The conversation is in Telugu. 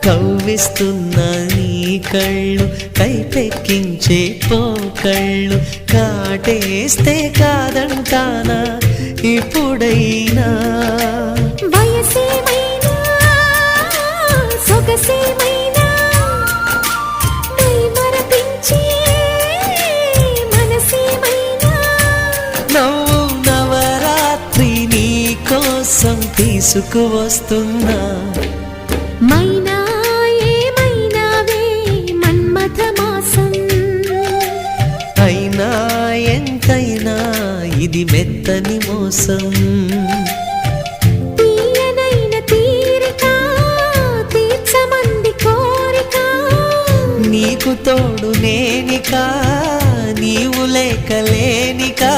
కవ్విస్తున్న నీ కళ్ళు కైపెక్కించే పోకళ్ళు కాటేస్తే కాదంటానా ఇప్పుడైనా వయసేమైనా సొగసేమైనా మరపించే మనసేమైనా నవ్వు నవరాత్రి నీ కోసం తీసుకువస్తున్నా మైనా ఏమైనావే మన్మథ మాసం అయినా ఎంతైనా ఇది మెత్తని మోసం తీయనైన తీరిక తీర్చమంది కోరిక నీకు తోడు నేనికా నీవు లేకలేనికా